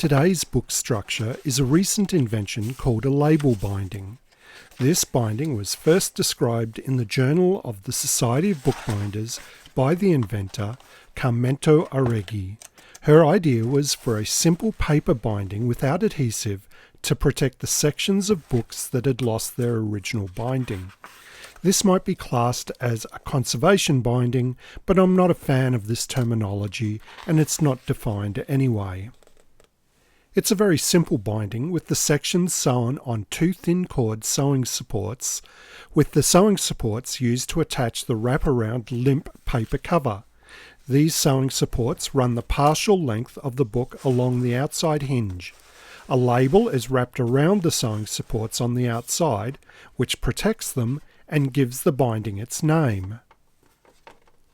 Today's book structure is a recent invention called a label binding. This binding was first described in the Journal of the Society of Bookbinders by the inventor Carmencho Arregui. Her idea was for a simple paper binding without adhesive to protect the sections of books that had lost their original binding. This might be classed as a conservation binding, but I'm not a fan of this terminology and it's not defined anyway. It's a very simple binding with the sections sewn on two thin cord sewing supports, with the sewing supports used to attach the wraparound limp paper cover. These sewing supports run the partial length of the book along the outside hinge. A label is wrapped around the sewing supports on the outside, which protects them and gives the binding its name.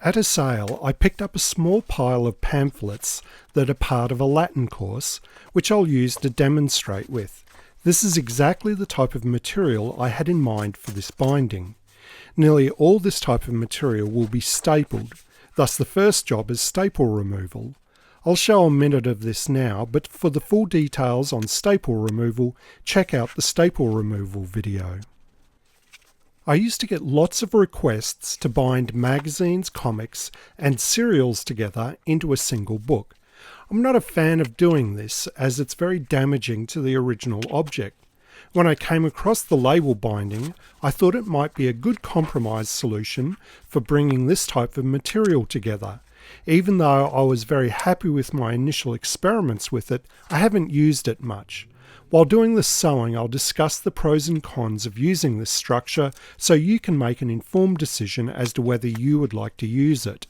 At a sale, I picked up a small pile of pamphlets that are part of a Latin course, which I'll use to demonstrate with. This is exactly the type of material I had in mind for this binding. Nearly all this type of material will be stapled, thus the first job is staple removal. I'll show a minute of this now, but for the full details on staple removal, check out the staple removal video. I used to get lots of requests to bind magazines, comics, and serials together into a single book. I'm not a fan of doing this as it's very damaging to the original object. When I came across the label binding, I thought it might be a good compromise solution for bringing this type of material together. Even though I was very happy with my initial experiments with it, I haven't used it much. While doing the sewing, I'll discuss the pros and cons of using this structure so you can make an informed decision as to whether you would like to use it.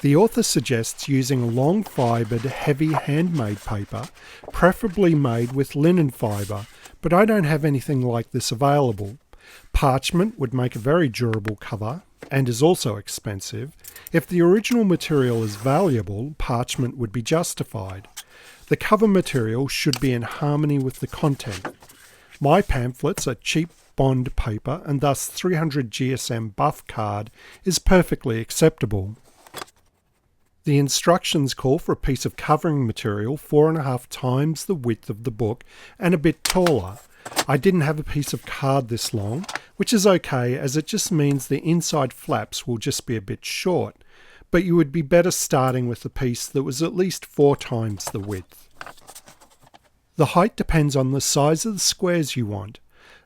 The author suggests using long-fibred, heavy handmade paper, preferably made with linen fibre, but I don't have anything like this available. Parchment would make a very durable cover, and is also expensive. If the original material is valuable, parchment would be justified. The cover material should be in harmony with the content. My pamphlets are cheap bond paper, and thus 300 GSM buff card is perfectly acceptable. The instructions call for a piece of covering material 4.5 times the width of the book and a bit taller. I didn't have a piece of card this long, which is okay as it just means the inside flaps will just be a bit short, but you would be better starting with a piece that was at least 4 times the width. The height depends on the size of the squares you want.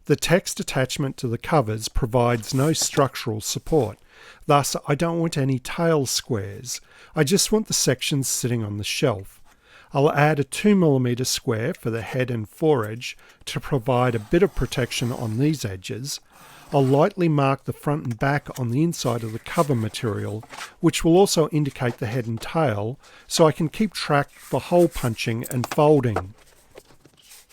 The text attachment to the covers provides no structural support. Thus, I don't want any tail squares. I just want the sections sitting on the shelf. I'll add a 2mm square for the head and foredge to provide a bit of protection on these edges. I'll lightly mark the front and back on the inside of the cover material, which will also indicate the head and tail, so I can keep track for hole punching and folding.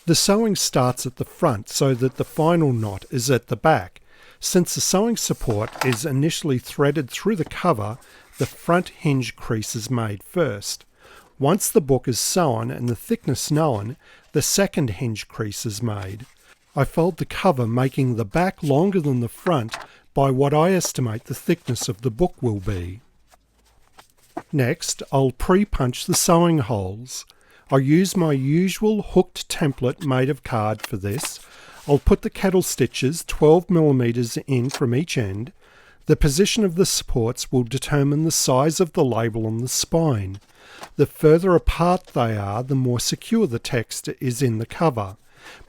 The sewing starts at the front so that the final knot is at the back. Since the sewing support is initially threaded through the cover, the front hinge crease is made first. Once the book is sewn and the thickness known, the second hinge crease is made. I fold the cover, making the back longer than the front by what I estimate the thickness of the book will be. Next, I'll pre-punch the sewing holes. I'll use my usual hooked template made of card for this. I'll put the kettle stitches 12mm in from each end. The position of the supports will determine the size of the label on the spine. The further apart they are, the more secure the text is in the cover.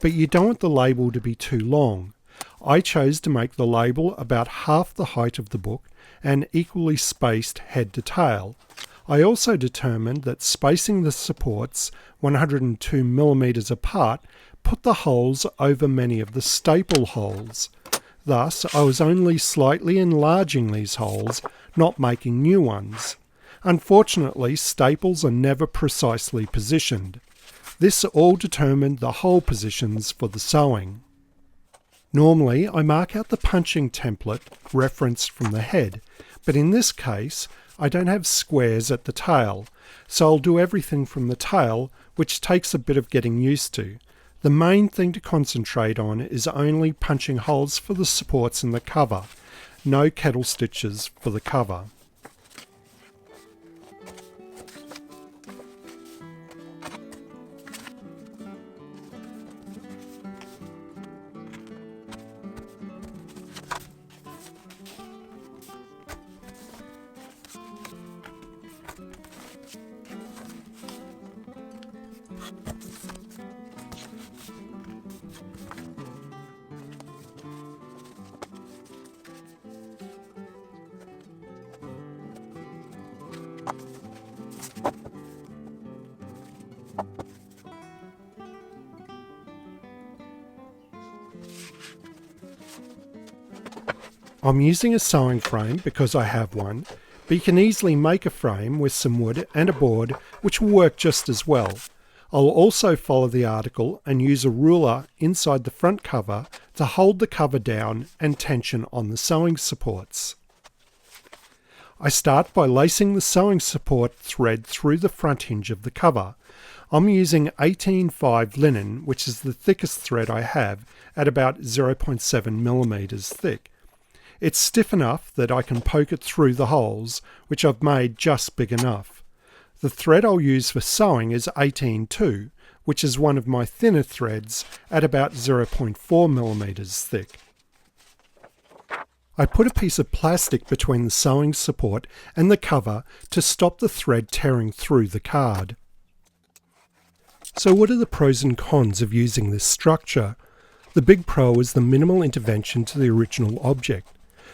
But you don't want the label to be too long. I chose to make the label about half the height of the book and equally spaced head to tail. I also determined that spacing the supports 102mm apart put the holes over many of the staple holes. Thus, I was only slightly enlarging these holes, not making new ones. Unfortunately, staples are never precisely positioned. This all determined the hole positions for the sewing. Normally, I mark out the punching template referenced from the head, but in this case, I don't have squares at the tail, so I'll do everything from the tail, which takes a bit of getting used to. The main thing to concentrate on is only punching holes for the supports in the cover, no kettle stitches for the cover. I'm using a sewing frame because I have one, but you can easily make a frame with some wood and a board which will work just as well. I'll also follow the article and use a ruler inside the front cover to hold the cover down and tension on the sewing supports. I start by lacing the sewing support thread through the front hinge of the cover. I'm using 18/5 linen, which is the thickest thread I have, at about 0.7 millimeters thick. It's stiff enough that I can poke it through the holes, which I've made just big enough. The thread I'll use for sewing is 18/2, which is one of my thinner threads at about 0.4 millimeters thick. I put a piece of plastic between the sewing support and the cover to stop the thread tearing through the card. So what are the pros and cons of using this structure? The big pro is the minimal intervention to the original object.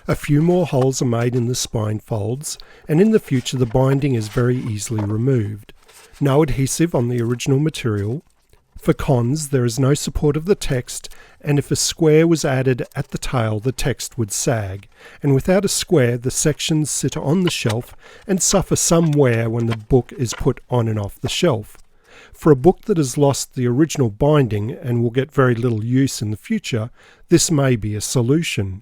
A few more holes are made in the spine folds, and in the future the binding is very easily removed. No adhesive on the original material. For cons, there is no support of the text, and if a square was added at the tail, the text would sag, and without a square the sections sit on the shelf and suffer some wear when the book is put on and off the shelf. For a book that has lost the original binding and will get very little use in the future, this may be a solution.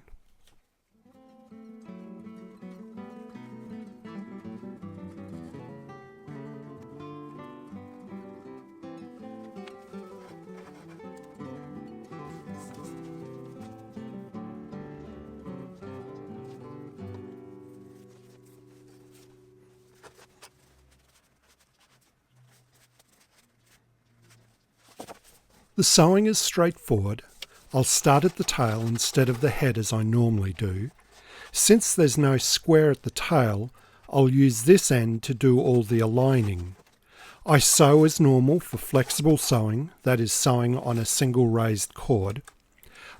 The sewing is straightforward. I'll start at the tail instead of the head as I normally do. Since there's no square at the tail, I'll use this end to do all the aligning. I sew as normal for flexible sewing, that is sewing on a single raised cord.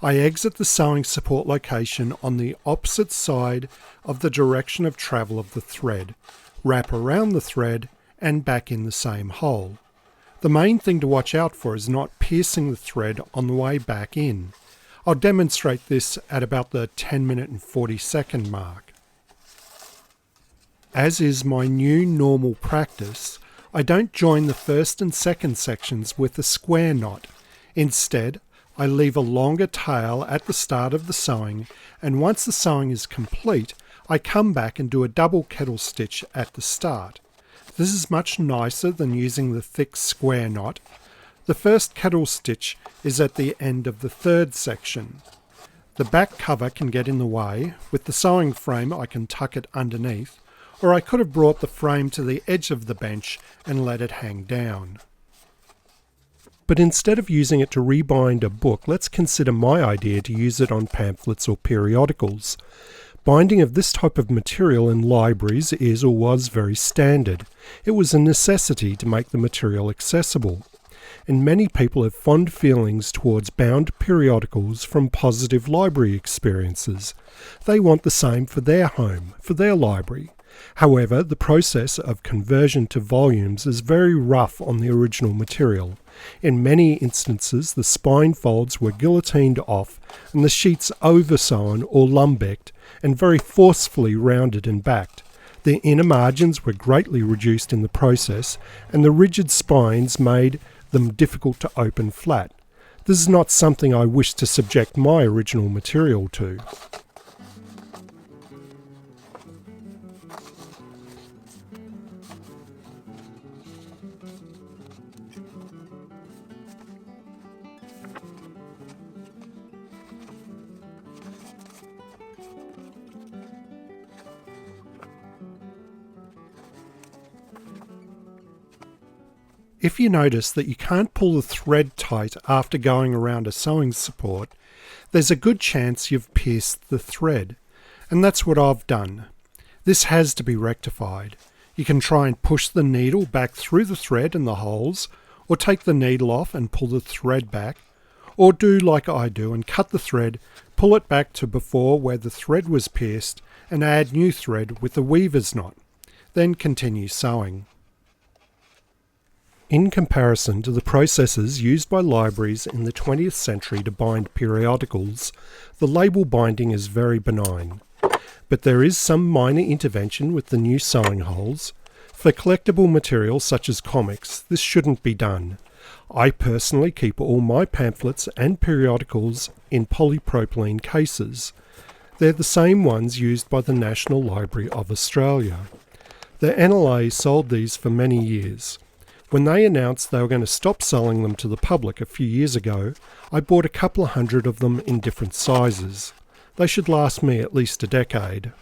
I exit the sewing support location on the opposite side of the direction of travel of the thread, wrap around the thread and back in the same hole. The main thing to watch out for is not piercing the thread on the way back in. I'll demonstrate this at about the 10-minute and 40-second mark. As is my new normal practice, I don't join the first and second sections with a square knot. Instead, I leave a longer tail at the start of the sewing, and once the sewing is complete, I come back and do a double kettle stitch at the start. This is much nicer than using the thick square knot. The first kettle stitch is at the end of the third section. The back cover can get in the way. With the sewing frame I can tuck it underneath, or I could have brought the frame to the edge of the bench and let it hang down. But instead of using it to rebind a book, let's consider my idea to use it on pamphlets or periodicals. Binding of this type of material in libraries is or was very standard. It was a necessity to make the material accessible. And many people have fond feelings towards bound periodicals from positive library experiences. They want the same for their home, for their library. However, the process of conversion to volumes is very rough on the original material. In many instances, the spine folds were guillotined off and the sheets oversewn or lumbecked and very forcefully rounded and backed. The inner margins were greatly reduced in the process, and the rigid spines made them difficult to open flat. This is not something I wish to subject my original material to. If you notice that you can't pull the thread tight after going around a sewing support, there's a good chance you've pierced the thread, and that's what I've done. This has to be rectified. You can try and push the needle back through the thread and the holes, or take the needle off and pull the thread back, or do like I do and cut the thread, pull it back to before where the thread was pierced, and add new thread with the weaver's knot. Then continue sewing. In comparison to the processes used by libraries in the 20th century to bind periodicals, the label binding is very benign. But there is some minor intervention with the new sewing holes. For collectible material such as comics, this shouldn't be done. I personally keep all my pamphlets and periodicals in polypropylene cases. They're the same ones used by the National Library of Australia. The NLA sold these for many years. When they announced they were going to stop selling them to the public a few years ago, I bought a couple of hundred of them in different sizes. They should last me at least a decade.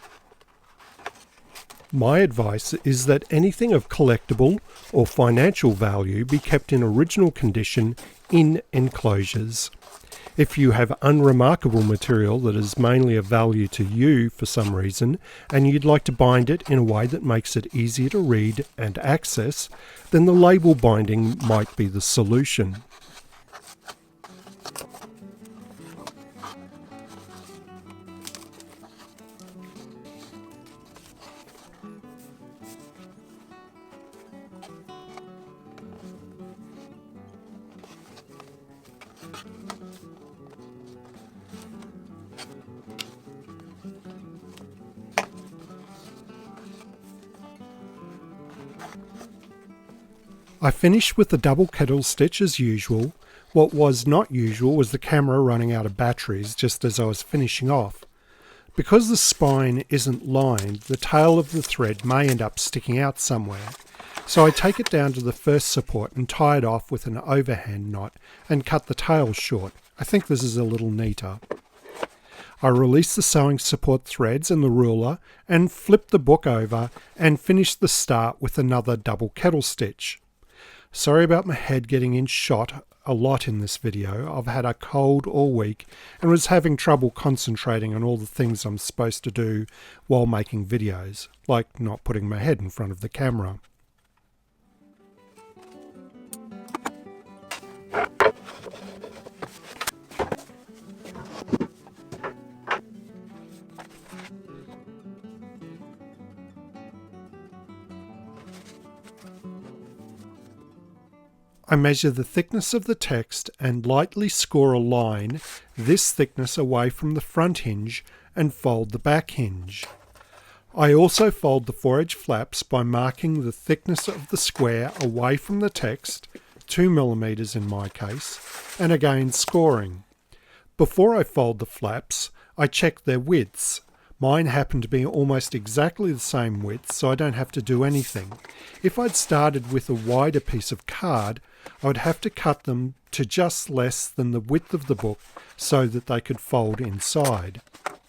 My advice is that anything of collectible or financial value be kept in original condition in enclosures. If you have unremarkable material that is mainly of value to you for some reason, and you'd like to bind it in a way that makes it easier to read and access, then the label binding might be the solution. I finished with the double kettle stitch as usual. What was not usual was the camera running out of batteries just as I was finishing off. Because the spine isn't lined, the tail of the thread may end up sticking out somewhere. So I take it down to the first support and tie it off with an overhand knot and cut the tail short. I think this is a little neater. I release the sewing support threads and the ruler and flip the book over and finish the start with another double kettle stitch. Sorry about my head getting in shot a lot in this video. I've had a cold all week and was having trouble concentrating on all the things I'm supposed to do while making videos, like not putting my head in front of the camera. I measure the thickness of the text and lightly score a line this thickness away from the front hinge and fold the back hinge. I also fold the foredge flaps by marking the thickness of the square away from the text, 2 mm in my case, and again scoring. Before I fold the flaps, I check their widths. Mine happen to be almost exactly the same width, so I don't have to do anything. If I'd started with a wider piece of card, I would have to cut them to just less than the width of the book so that they could fold inside.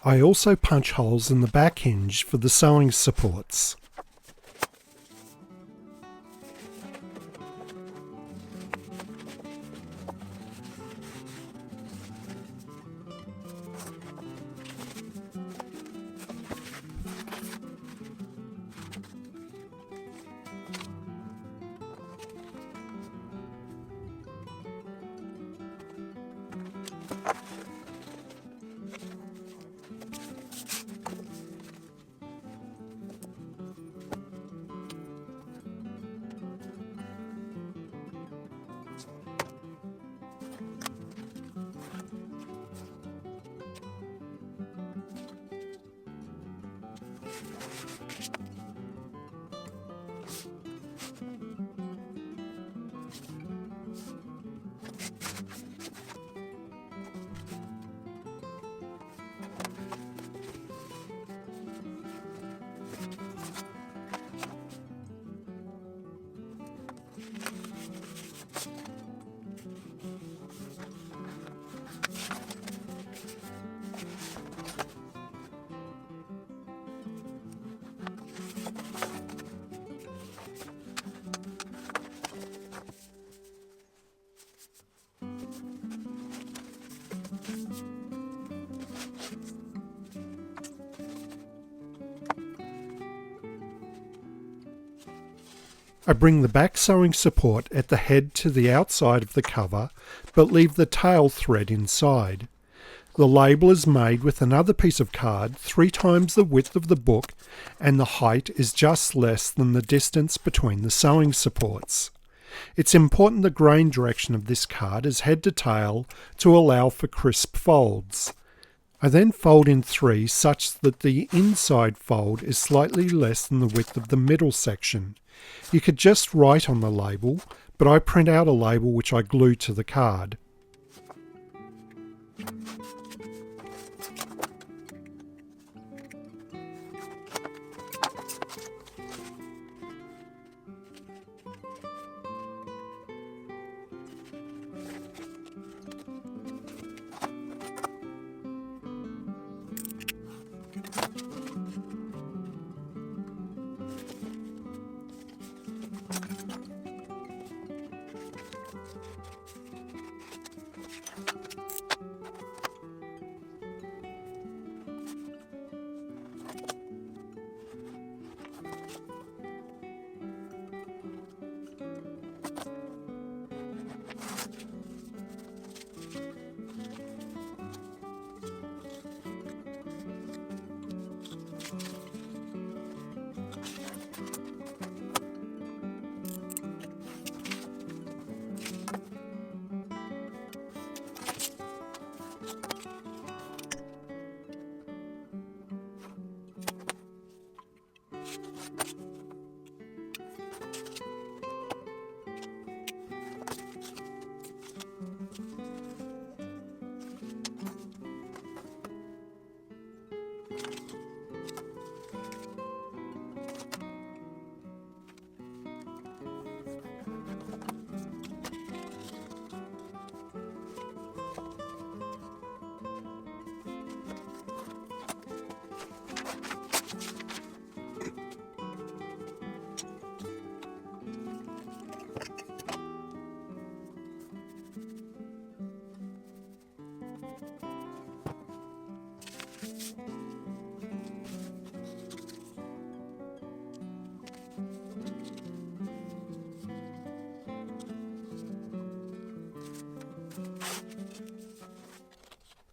I also punch holes in the back hinge for the sewing supports. I bring the back sewing support at the head to the outside of the cover, but leave the tail thread inside. The label is made with another piece of card 3 times the width of the book, and the height is just less than the distance between the sewing supports. It's important the grain direction of this card is head to tail to allow for crisp folds. I then fold in 3 such that the inside fold is slightly less than the width of the middle section. You could just write on the label, but I print out a label which I glue to the card.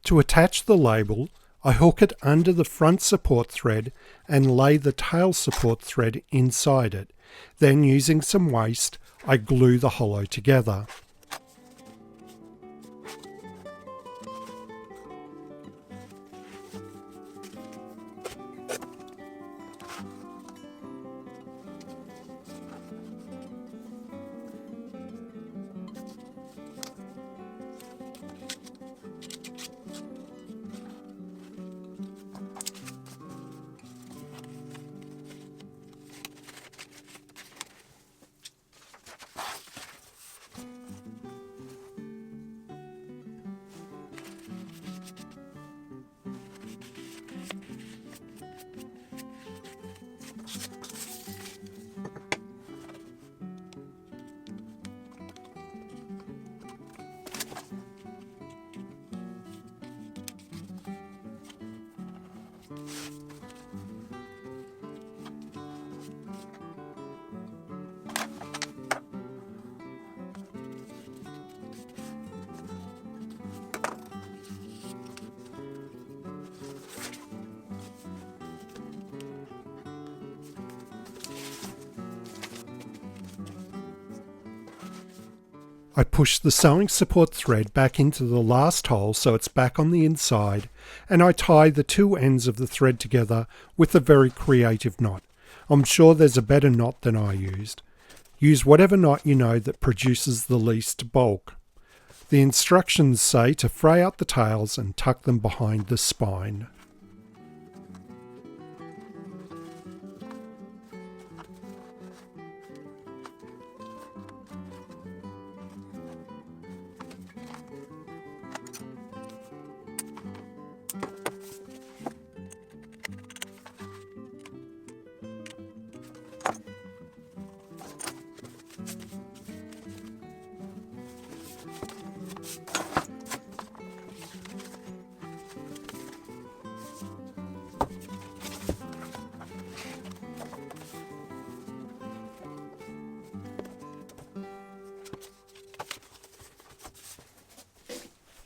To attach the label, I hook it under the front support thread and lay the tail support thread inside it. Then, using some waste, I glue the hollow together. I push the sewing support thread back into the last hole so it's back on the inside, and I tie the 2 ends of the thread together with a very creative knot. I'm sure there's a better knot than I used. Use whatever knot you know that produces the least bulk. The instructions say to fray out the tails and tuck them behind the spine.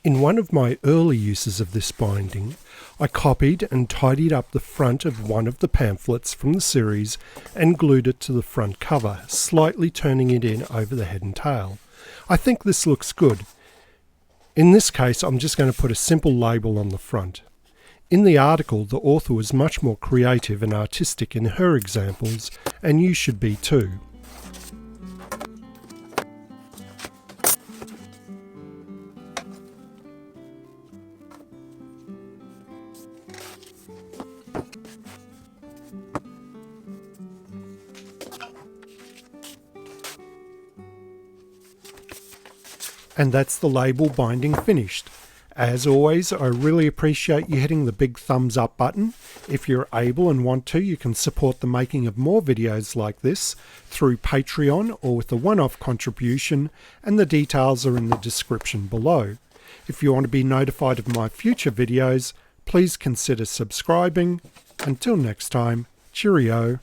In one of my early uses of this binding, I copied and tidied up the front of one of the pamphlets from the series and glued it to the front cover, slightly turning it in over the head and tail. I think this looks good. In this case, I'm just going to put a simple label on the front. In the article, the author was much more creative and artistic in her examples, and you should be too. And that's the label binding finished. As always, I really appreciate you hitting the big thumbs up button. If you're able and want to, you can support the making of more videos like this through Patreon or with a one-off contribution, and the details are in the description below. If you want to be notified of my future videos, please consider subscribing. Until next time, cheerio.